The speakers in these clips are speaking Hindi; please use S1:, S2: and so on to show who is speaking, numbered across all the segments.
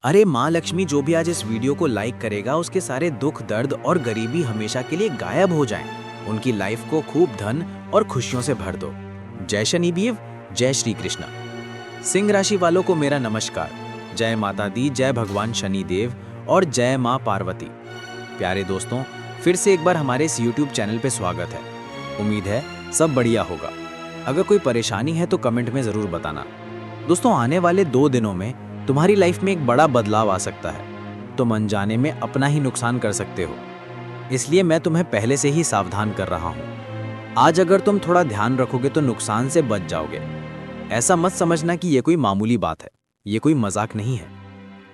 S1: अरे माँ लक्ष्मी जो भी आज इस वीडियो को लाइक करेगा उसके सारे दुख दर्द और गरीबी हमेशा के लिए गायब हो जाएं। उनकी लाइफ को खूब धन और खुशियों से भर दो। जय शनिदेव, जय श्री कृष्ण। सिंह राशि वालों को मेरा नमस्कार। जय माता दी, जय भगवान शनिदेव और जय माँ पार्वती। प्यारे दोस्तों, फिर से एक बार हमारे इस YouTube चैनल पे स्वागत है। उम्मीद है सब बढ़िया होगा। अगर कोई परेशानी है तो कमेंट में ज़रूर बताना। दोस्तों, आने वाले 2 दिनों में तुम्हारी लाइफ में एक बड़ा बदलाव आ सकता है। तुम अनजाने में अपना ही नुकसान कर सकते हो, इसलिए मैं तुम्हें पहले से ही सावधान कर रहा हूँ। आज अगर तुम थोड़ा ध्यान रखोगे तो नुकसान से बच जाओगे। ऐसा मत समझना कि ये कोई मामूली बात है, ये कोई मजाक नहीं है।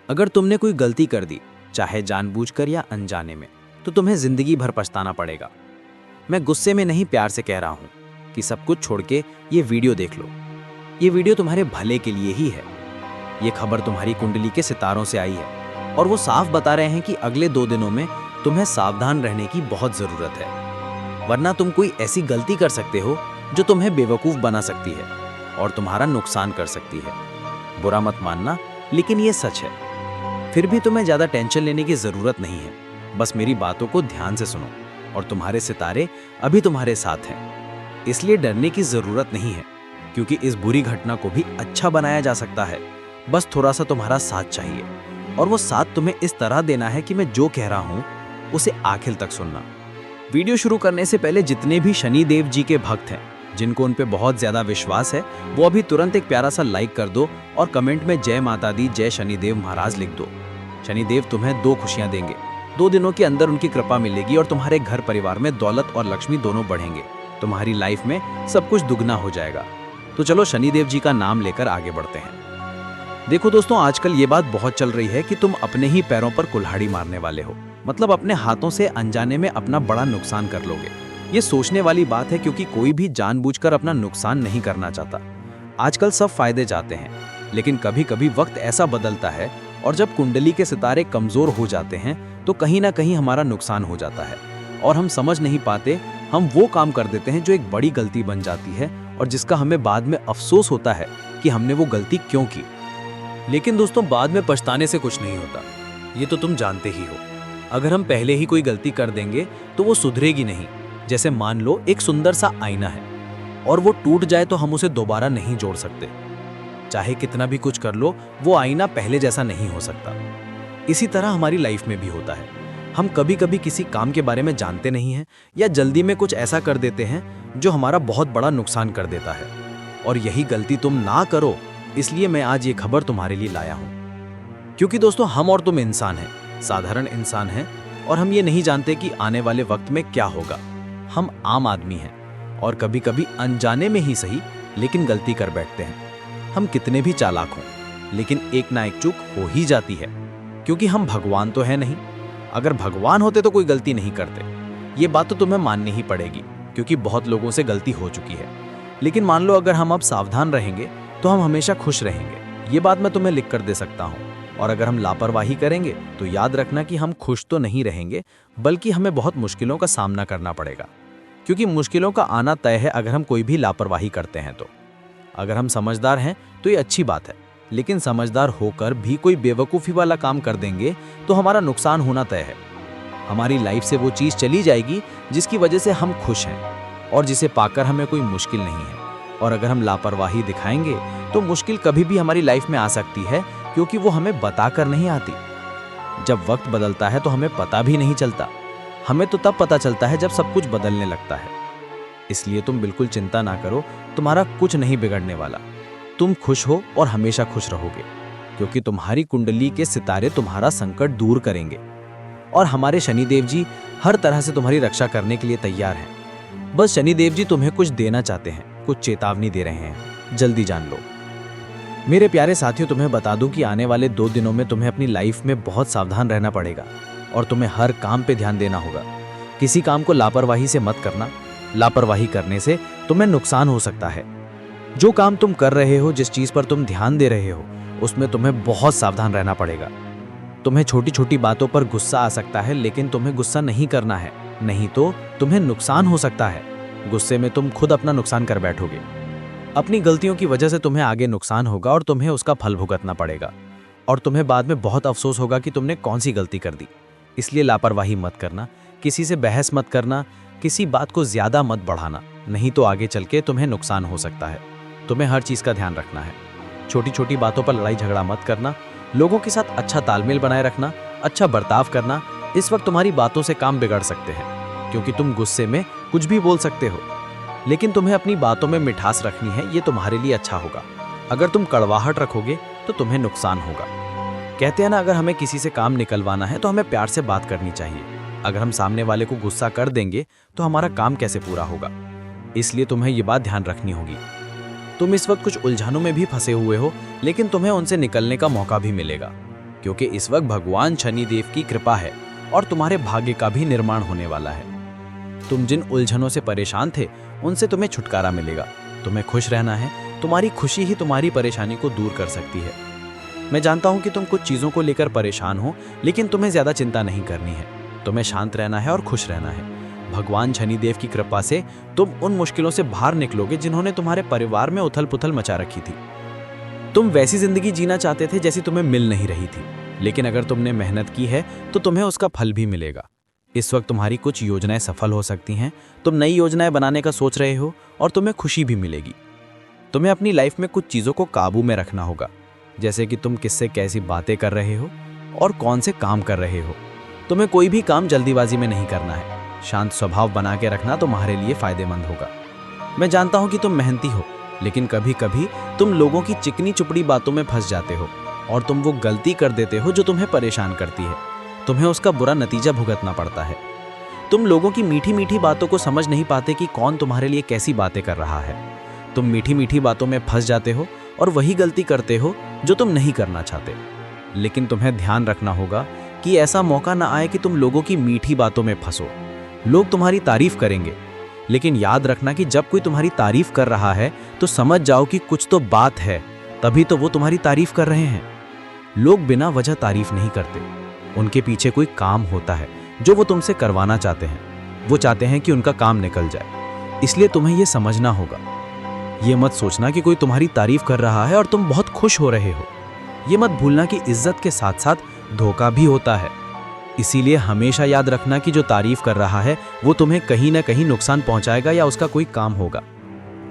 S1: अगर तुमने कोई गलती कर दी, चाहे जानबूझकर या अनजाने में, तो तुम्हें जिंदगी भर पछताना पड़ेगा। मैं गुस्से में नहीं, प्यार से कह रहा हूँ कि सब कुछ छोड़ के ये वीडियो देख लो। ये वीडियो तुम्हारे भले के लिए ही है। ये खबर तुम्हारी कुंडली के सितारों से आई है और वो साफ बता रहे हैं कि अगले 2 दिनों में तुम्हें सावधान रहने की बहुत जरूरत है, वरना तुम कोई ऐसी गलती कर सकते हो जो तुम्हें बेवकूफ बना सकती है और तुम्हारा नुकसान कर सकती है। बुरा मत मानना, लेकिन ये सच है। फिर भी तुम्हें ज्यादा टेंशन लेने की जरूरत नहीं है। बस मेरी बातों को ध्यान से सुनो और तुम्हारे सितारे अभी तुम्हारे साथ हैं, इसलिए डरने की जरूरत नहीं है, क्योंकि इस बुरी घटना को भी अच्छा बनाया जा सकता है। बस थोड़ा सा तुम्हारा साथ चाहिए, और वो साथ तुम्हें इस तरह देना है कि मैं जो कह रहा हूँ उसे आखिर तक सुनना। वीडियो शुरू करने से पहले जितने भी शनिदेव जी के भक्त हैं, जिनको उन पे बहुत ज्यादा विश्वास है, वो अभी तुरंत एक प्यारा सा लाइक कर दो और कमेंट में जय माता दी, जय शनिदेव महाराज लिख दो। शनिदेव तुम्हें 2 खुशियां देंगे। 2 दिनों के अंदर उनकी कृपा मिलेगी और तुम्हारे घर परिवार में दौलत और लक्ष्मी दोनों बढ़ेंगे। तुम्हारी लाइफ में सब कुछ दुगना हो जाएगा। तो चलो शनिदेव जी का नाम लेकर आगे बढ़ते हैं। देखो दोस्तों, आजकल ये बात बहुत चल रही है कि तुम अपने ही पैरों पर कुल्हाड़ी मारने वाले हो, मतलब अपने हाथों से अनजाने में अपना बड़ा नुकसान कर लोगे। ये सोचने वाली बात है, क्योंकि कोई भी जानबूझकर अपना नुकसान नहीं करना चाहता। आजकल सब फायदे चाहते हैं, लेकिन कभी कभी वक्त ऐसा बदलता है और जब कुंडली के सितारे कमजोर हो जाते हैं तो कहीं ना कहीं हमारा नुकसान हो जाता है और हम समझ नहीं पाते। हम वो काम कर देते हैं जो एक बड़ी गलती बन जाती है और जिसका हमें बाद में अफसोस होता है कि हमने वो गलती क्यों की। लेकिन दोस्तों, बाद में पछताने से कुछ नहीं होता, ये तो तुम जानते ही हो। अगर हम पहले ही कोई गलती कर देंगे तो वो सुधरेगी नहीं। जैसे मान लो एक सुंदर सा आईना है और वो टूट जाए तो हम उसे दोबारा नहीं जोड़ सकते। चाहे कितना भी कुछ कर लो, वो आईना पहले जैसा नहीं हो सकता। इसी तरह हमारी लाइफ में भी होता है। हम कभी कभी किसी काम के बारे में जानते नहीं हैं या जल्दी में कुछ ऐसा कर देते हैं जो हमारा बहुत बड़ा नुकसान कर देता है, और यही गलती तुम ना करो, इसलिए मैं आज ये खबर तुम्हारे लिए लाया हूं। क्योंकि दोस्तों, हम और तुम इंसान हैं, साधारण इंसान हैं, और हम ये नहीं जानते कि आने वाले वक्त में क्या होगा। हम आम आदमी हैं और कभी कभी अनजाने में ही सही, लेकिन गलती कर बैठते हैं। हम कितने भी चालाक हों, लेकिन एक ना एक चूक हो ही जाती है, क्योंकि हम भगवान तो है नहीं। अगर भगवान होते तो कोई गलती नहीं करते। ये बात तो तुम्हें माननी ही पड़ेगी, क्योंकि बहुत लोगों से गलती हो चुकी है। लेकिन मान लो अगर हम अब सावधान रहेंगे तो हम हमेशा खुश रहेंगे। ये बात मैं तुम्हें लिख कर दे सकता हूँ। और अगर हम लापरवाही करेंगे तो याद रखना कि हम खुश तो नहीं रहेंगे, बल्कि हमें बहुत मुश्किलों का सामना करना पड़ेगा, क्योंकि मुश्किलों का आना तय है अगर हम कोई भी लापरवाही करते हैं तो। अगर हम समझदार हैं तो ये अच्छी बात है, लेकिन समझदार होकर भी कोई बेवकूफ़ी वाला काम कर देंगे तो हमारा नुकसान होना तय है। हमारी लाइफ से वो चीज़ चली जाएगी जिसकी वजह से हम खुश हैं और जिसे पाकर हमें कोई मुश्किल नहीं है। और अगर हम लापरवाही दिखाएंगे तो मुश्किल कभी भी हमारी लाइफ में आ सकती है, क्योंकि वो हमें बताकर नहीं आती। जब वक्त बदलता है तो हमें पता भी नहीं चलता। हमें तो तब पता चलता है जब सब कुछ बदलने लगता है। इसलिए तुम बिल्कुल चिंता ना करो, तुम्हारा कुछ नहीं बिगड़ने वाला। तुम खुश हो और हमेशा खुश रहोगे, क्योंकि तुम्हारी कुंडली के सितारे तुम्हारा संकट दूर करेंगे और हमारे शनिदेव जी हर तरह से तुम्हारी रक्षा करने के लिए तैयार हैं। बस शनिदेव जी तुम्हें कुछ देना चाहते हैं, कुछ चेतावनी दे रहे हैं, जल्दी जान लो। मेरे प्यारे साथियों, तुम्हें बता दूं कि आने वाले 2 दिनों में तुम्हें अपनी लाइफ में बहुत सावधान रहना पड़ेगा और तुम्हें हर काम पे ध्यान देना होगा। किसी काम को लापरवाही से मत करना। लापरवाही करने से तुम्हें नुकसान हो सकता है। जो काम तुम कर रहे हो, जिस चीज पर तुम ध्यान दे रहे हो, उसमें तुम्हें बहुत सावधान रहना पड़ेगा। तुम्हें छोटी छोटी बातों पर गुस्सा आ सकता है, लेकिन तुम्हें गुस्सा नहीं करना है, नहीं तो तुम्हें नुकसान हो सकता है। गुस्से में तुम खुद अपना नुकसान कर बैठोगे। अपनी गलतियों की वजह से तुम्हें आगे नुकसान होगा और तुम्हें उसका फल भुगतना पड़ेगा। और तुम्हें बाद में बहुत अफसोस होगा कि तुमने कौन सी गलती कर दी। इसलिए लापरवाही मत करना, किसी से बहस मत करना, किसी बात को ज़्यादा मत बढ़ाना, नहीं तो आगे चल के तुम्हें नुकसान हो सकता है। तुम्हें हर चीज़ का ध्यान रखना है। छोटी छोटी बातों पर लड़ाई झगड़ा मत करना, लोगों के साथ अच्छा तालमेल बनाए रखना, अच्छा बर्ताव करना। इस वक्त तुम्हारी बातों से काम बिगड़ सकते हैं, क्योंकि तुम गुस्से में कुछ भी बोल सकते हो। लेकिन तुम्हें अपनी बातों में मिठास रखनी है, ये तुम्हारे लिए अच्छा होगा। अगर तुम कड़वाहट रखोगे तो तुम्हें नुकसान होगा। कहते हैं ना, अगर हमें किसी से काम निकलवाना है तो हमें प्यार से बात करनी चाहिए। अगर हम सामने वाले को गुस्सा कर देंगे तो हमारा काम कैसे पूरा होगा। इसलिए तुम्हें ये बात ध्यान रखनी होगी। तुम इस वक्त कुछ उलझनों में भी फंसे हुए हो, लेकिन तुम्हें उनसे निकलने का मौका भी मिलेगा, क्योंकि इस वक्त भगवान शनिदेव की कृपा है और तुम्हारे भाग्य का भी निर्माण होने वाला है। तुम जिन उलझनों से परेशान थे उनसे तुम्हें छुटकारा मिलेगा। तुम्हें खुश रहना है, तुम्हारी खुशी ही तुम्हारी परेशानी को दूर कर सकती है। मैं जानता हूं कि तुम कुछ चीज़ों को लेकर परेशान हो, लेकिन तुम्हें ज़्यादा चिंता नहीं करनी है। तुम्हें शांत रहना है और खुश रहना है। भगवान शनिदेव की कृपा से तुम उन मुश्किलों से बाहर निकलोगे जिन्होंने तुम्हारे परिवार में उथल पुथल मचा रखी थी। तुम वैसी जिंदगी जीना चाहते थे जैसी तुम्हें मिल नहीं रही थी, लेकिन अगर तुमने मेहनत की है तो तुम्हें उसका फल भी मिलेगा। इस वक्त तुम्हारी कुछ योजनाएं सफल हो सकती हैं। तुम नई योजनाएं बनाने का सोच रहे हो और तुम्हें खुशी भी मिलेगी। तुम्हें अपनी लाइफ में कुछ चीज़ों को काबू में रखना होगा, जैसे कि तुम किससे कैसी बातें कर रहे हो और कौन से काम कर रहे हो। तुम्हें कोई भी काम जल्दीबाजी में नहीं करना है। शांत स्वभाव बना के रखना तुम्हारे लिए फायदेमंद होगा। मैं जानता हूं कि तुम मेहनती हो, लेकिन कभी कभी तुम लोगों की चिकनी चुपड़ी बातों में फंस जाते हो और तुम वो गलती कर देते हो जो तुम्हें परेशान करती है। तुम्हें उसका बुरा नतीजा भुगतना पड़ता है। तुम लोगों की मीठी मीठी बातों को समझ नहीं पाते कि कौन तुम्हारे लिए कैसी बातें कर रहा है। तुम मीठी मीठी बातों में फंस जाते हो और वही गलती करते हो जो तुम नहीं करना चाहते। लेकिन तुम्हें ध्यान रखना होगा कि ऐसा मौका ना आए कि तुम लोगों की मीठी बातों में फंसो। लोग तुम्हारी तारीफ करेंगे, लेकिन याद रखना कि जब कोई तुम्हारी तारीफ कर रहा है तो समझ जाओ कि कुछ तो बात है, तभी तो वो तुम्हारी तारीफ कर रहे हैं। लोग बिना वजह तारीफ नहीं करते, उनके पीछे कोई काम होता है जो वो तुमसे करवाना चाहते हैं। वो चाहते हैं कि उनका काम निकल जाए। इसलिए तुम्हें यह समझना होगा। ये मत सोचना कि कोई तुम्हारी तारीफ कर रहा है और तुम बहुत खुश हो रहे हो। ये मत भूलना कि इज्जत के साथ साथ धोखा भी होता है। इसीलिए हमेशा याद रखना कि जो तारीफ कर रहा है वो तुम्हें कहीं ना कहीं नुकसान पहुंचाएगा या उसका कोई काम होगा।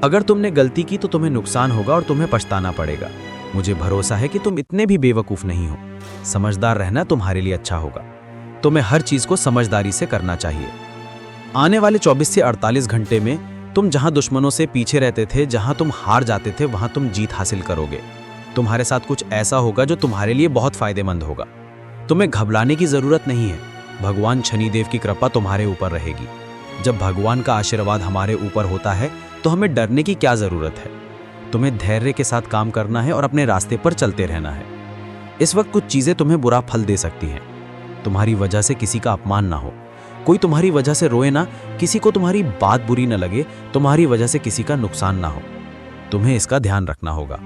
S1: अगर तुमने गलती की तो तुम्हें नुकसान होगा और तुम्हें पछताना पड़ेगा। मुझे भरोसा है कि तुम इतने भी बेवकूफ़ नहीं हो। समझदार रहना तुम्हारे लिए अच्छा होगा। तुम्हें हर चीज़ को समझदारी से करना चाहिए। आने वाले 24 से 48 घंटे में तुम जहां दुश्मनों से पीछे रहते थे, जहां तुम हार जाते थे, वहां तुम जीत हासिल करोगे। तुम्हारे साथ कुछ ऐसा होगा जो तुम्हारे लिए बहुत फायदेमंद होगा। तुम्हें घबराने की जरूरत नहीं है। भगवान शनिदेव की कृपा तुम्हारे ऊपर रहेगी। जब भगवान का आशीर्वाद हमारे ऊपर होता है तो हमें डरने की क्या जरूरत है। तुम्हें धैर्य के साथ काम करना है और अपने रास्ते पर चलते रहना है। इस वक्त कुछ चीजें तुम्हें बुरा फल दे सकती हैं। तुम्हारी वजह से किसी का अपमान ना हो, कोई तुम्हारी वजह से रोए ना, किसी को तुम्हारी बात बुरी न लगे, तुम्हारी वजह से किसी का नुकसान ना हो। तुम्हें इसका ध्यान रखना होगा।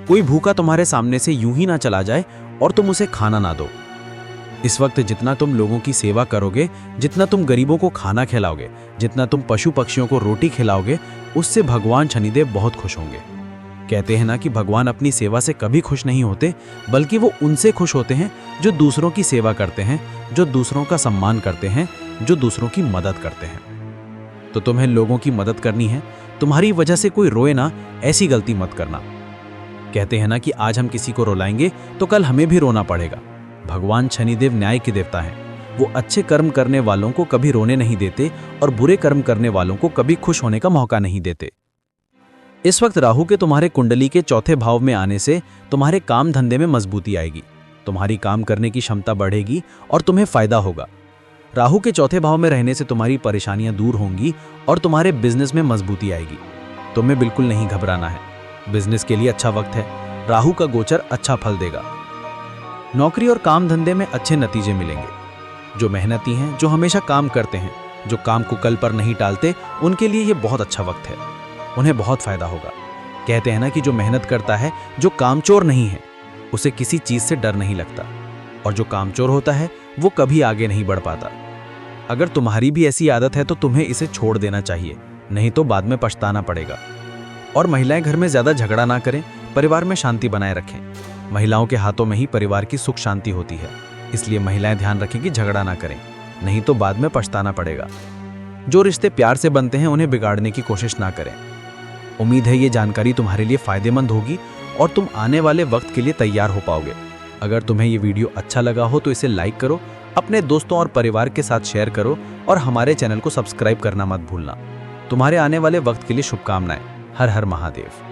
S1: कोई भूखा तुम्हारे सामने से यूं ही ना चला जाए और तुम उसे खाना ना दो। इस वक्त जितना तुम लोगों की सेवा करोगे, जितना तुम गरीबों को खाना खिलाओगे, जितना तुम पशु पक्षियों को रोटी खिलाओगे, उससे भगवान शनिदेव बहुत खुश होंगे। कहते हैं ना कि भगवान अपनी सेवा से कभी खुश नहीं होते, बल्कि वो उनसे खुश होते हैं जो दूसरों की सेवा करते हैं, जो दूसरों का सम्मान करते हैं, जो दूसरों की मदद करते हैं। तो तुम्हें लोगों की मदद करनी है। तुम्हारी वजह से कोई रोए ना, ऐसी गलती मत करना। कहते हैं ना कि आज हम किसी को रुलाएंगे तो कल हमें भी रोना पड़ेगा। भगवान शनिदेव न्याय के देवता हैं। वो अच्छे कर्म करने वालों को कभी रोने नहीं देते और बुरे कर्म करने वालों को कभी खुश होने का मौका नहीं देते। इस वक्त राहु के तुम्हारे कुंडली के चौथे भाव में आने से तुम्हारे काम धंधे में मजबूती आएगी। तुम्हारी काम करने की क्षमता बढ़ेगी और तुम्हें फायदा होगा। राहु के चौथे भाव में रहने से तुम्हारी परेशानियां दूर होंगी और तुम्हारे बिजनेस में मजबूती आएगी। तुम्हें बिल्कुल नहीं घबराना है। बिजनेस के लिए अच्छा वक्त है। राहु का गोचर अच्छा फल देगा। नौकरी और काम धंधे में अच्छे नतीजे मिलेंगे। जो मेहनती हैं, जो हमेशा काम करते हैं, जो काम को कल पर नहीं टालते, उनके लिए ये बहुत अच्छा वक्त है। उन्हें बहुत फायदा होगा। कहते हैं ना कि जो मेहनत करता है, जो कामचोर नहीं है, उसे किसी चीज से डर नहीं लगता, और जो कामचोर होता है वो कभी आगे नहीं बढ़ पाता। अगर तुम्हारी भी ऐसी आदत है तो तुम्हें इसे छोड़ देना चाहिए, नहीं तो बाद में पछताना पड़ेगा। और महिलाएं घर में ज्यादा झगड़ा ना करें, परिवार में शांति बनाए रखें।
S2: महिलाओं के हाथों में ही परिवार की सुख शांति होती है, इसलिए महिलाएं ध्यान रखें कि झगड़ा ना करें, नहीं तो बाद में पछताना पड़ेगा। जो रिश्ते प्यार से बनते हैं उन्हें बिगाड़ने की कोशिश ना करें। उम्मीद है ये जानकारी तुम्हारे लिए फायदेमंद होगी और तुम आने वाले वक्त के लिए तैयार हो पाओगे। अगर तुम्हें ये वीडियो अच्छा लगा हो तो इसे लाइक करो, अपने दोस्तों और परिवार के साथ शेयर करो और हमारे चैनल को सब्सक्राइब करना मत भूलना। तुम्हारे आने वाले वक्त के लिए शुभकामनाएं। हर हर महादेव।